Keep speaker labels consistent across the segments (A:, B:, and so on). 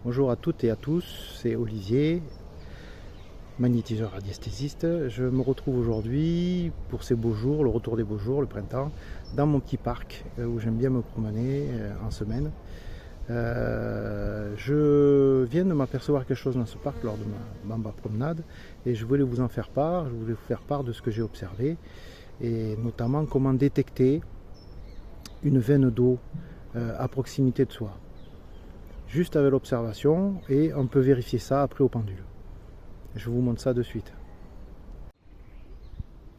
A: Bonjour à toutes et à tous, c'est Olivier, magnétiseur radiesthésiste. Je me retrouve aujourd'hui pour ces beaux jours, le retour des beaux jours, le printemps, dans mon petit parc où j'aime bien me promener en semaine. Je viens de m'apercevoir quelque chose dans ce parc lors de ma promenade et je voulais vous en faire part, je voulais vous faire part de ce que j'ai observé et notamment comment détecter une veine d'eau à proximité de soi. Juste avec l'observation, et on peut vérifier ça après au pendule. Je vous montre ça de suite.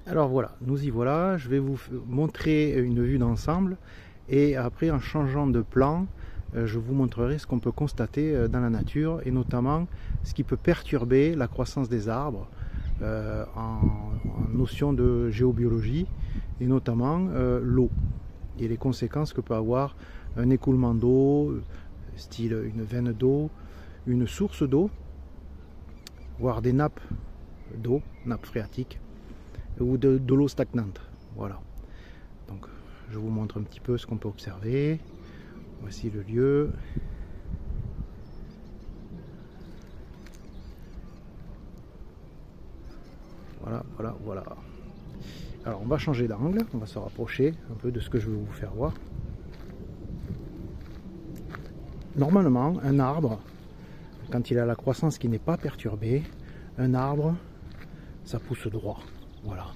A: Alors voilà, nous y voilà, je vais vous montrer une vue d'ensemble et après en changeant de plan, je vous montrerai ce qu'on peut constater dans la nature et notamment ce qui peut perturber la croissance des arbres en notion de géobiologie et notamment l'eau et les conséquences que peut avoir un écoulement d'eau, style une veine d'eau, une source d'eau, voire des nappes d'eau, nappes phréatiques, ou de l'eau stagnante. Voilà. Donc je vous montre un petit peu ce qu'on peut observer. Voici le lieu. Voilà. Alors on va changer d'angle, on va se rapprocher un peu de ce que je vais vous faire voir. Normalement, un arbre, quand il a la croissance qui n'est pas perturbée, un arbre, ça pousse droit. Voilà,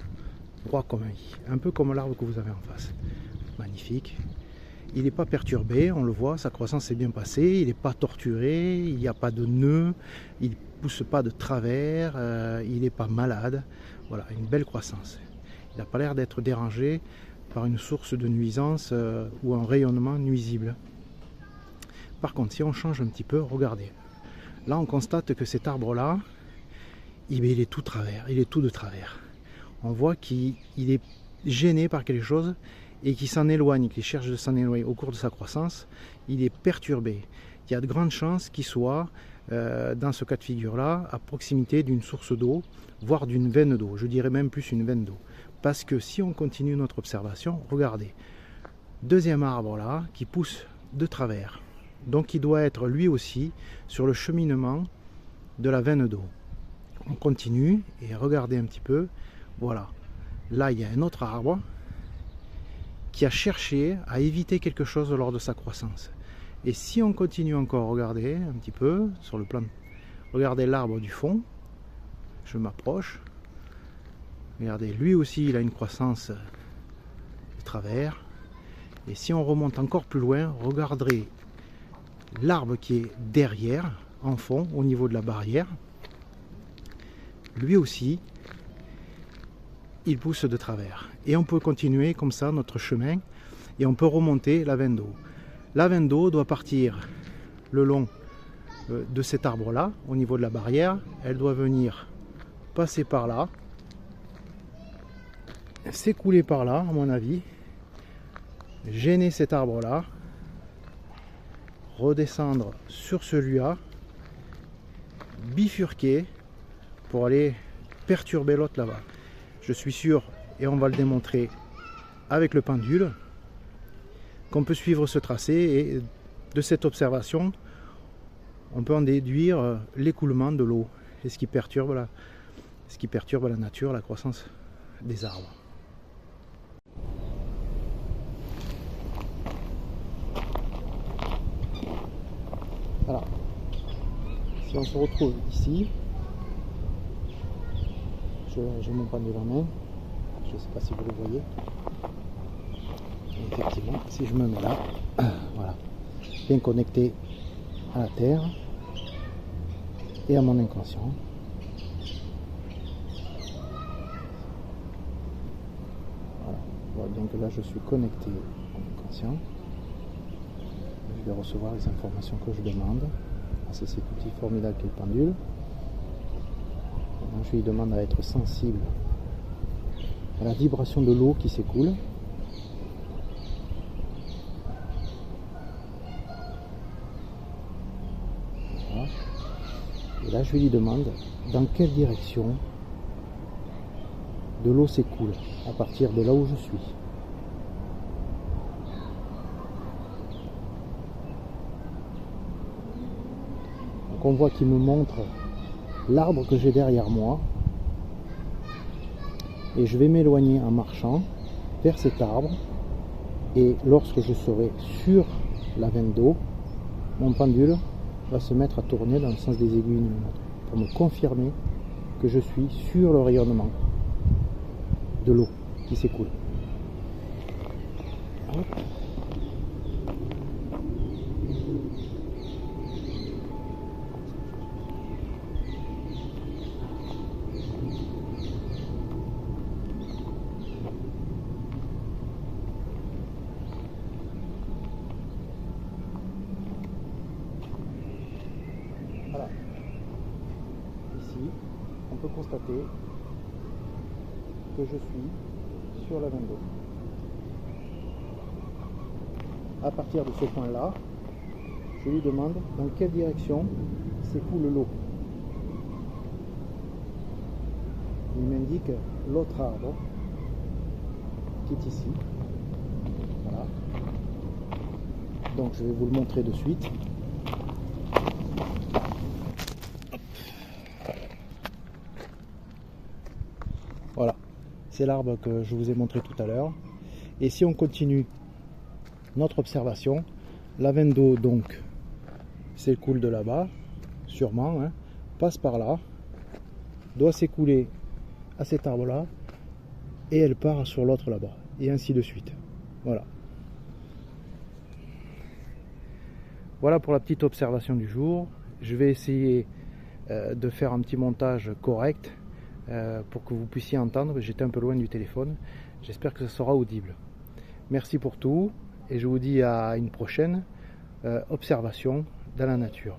A: droit comme un i, un peu comme l'arbre que vous avez en face. Magnifique. Il n'est pas perturbé, on le voit, sa croissance est bien passée, il n'est pas torturé, il n'y a pas de nœud, il ne pousse pas de travers, il n'est pas malade. Voilà, une belle croissance. Il n'a pas l'air d'être dérangé par une source de nuisance ou un rayonnement nuisible. Par contre, si on change un petit peu, regardez. Là, on constate que cet arbre-là, il est tout travers, il est tout de travers. On voit qu'il est gêné par quelque chose et qu'il s'en éloigne, qu'il cherche de s'en éloigner au cours de sa croissance. Il est perturbé. Il y a de grandes chances qu'il soit, dans ce cas de figure-là, à proximité d'une source d'eau, voire d'une veine d'eau. Je dirais même plus une veine d'eau. Parce que si on continue notre observation, regardez. Deuxième arbre là, qui pousse de travers. Donc il doit être lui aussi sur le cheminement de la veine d'eau. On continue et regardez un petit peu. Voilà. Là il y a un autre arbre qui a cherché à éviter quelque chose lors de sa croissance. Et si on continue encore, regardez un petit peu sur le plan. Regardez l'arbre du fond. Je m'approche. Regardez, lui aussi il a une croissance de travers. Et si on remonte encore plus loin, regardez l'arbre qui est derrière, en fond, au niveau de la barrière. Lui aussi, il pousse de travers. Et on peut continuer comme ça notre chemin et on peut remonter la veine d'eau. La veine d'eau doit partir le long de cet arbre-là, au niveau de la barrière. Elle doit venir passer par là, s'écouler par là, à mon avis, gêner cet arbre-là, redescendre sur celui-là, bifurquer pour aller perturber l'autre là-bas. Je suis sûr, et on va le démontrer avec le pendule, qu'on peut suivre ce tracé et de cette observation, on peut en déduire l'écoulement de l'eau et ce qui perturbe la nature, la croissance des arbres. Voilà. Si on se retrouve ici, j'ai mon pendule en main, je ne sais pas si vous le voyez. Et effectivement, si je me mets là, voilà, bien connecté à la terre et à mon inconscient. Voilà, donc là je suis connecté à mon inconscient. Je vais recevoir les informations que je demande. C'est cet outil formidable qu'est le pendule. Je lui demande à être sensible à la vibration de l'eau qui s'écoule. Voilà. Et là je lui demande dans quelle direction de l'eau s'écoule à partir de là où je suis. qu'on voit qui me montre l'arbre que j'ai derrière moi. Et je vais m'éloigner en marchant vers cet arbre. Et lorsque je serai sur la veine d'eau, mon pendule va se mettre à tourner dans le sens des aiguilles d'une montre pour me confirmer que je suis sur le rayonnement de l'eau qui s'écoule. Voilà. Ici, on peut constater que je suis sur la veine d'eau. À partir de ce point-là, je lui demande dans quelle direction s'écoule l'eau. Il m'indique l'autre arbre qui est ici. Voilà. Donc je vais vous le montrer de suite. Voilà, c'est l'arbre que je vous ai montré tout à l'heure. Et si on continue notre observation, la veine d'eau donc s'écoule de là-bas, sûrement, hein, passe par là, doit s'écouler à cet arbre-là, et elle part sur l'autre là-bas, et ainsi de suite. Voilà. Voilà pour la petite observation du jour. Je vais essayer de faire un petit montage correct pour que vous puissiez entendre. J'étais un peu loin du téléphone. J'espère que ce sera audible. Merci pour tout et je vous dis à une prochaine observation dans la nature.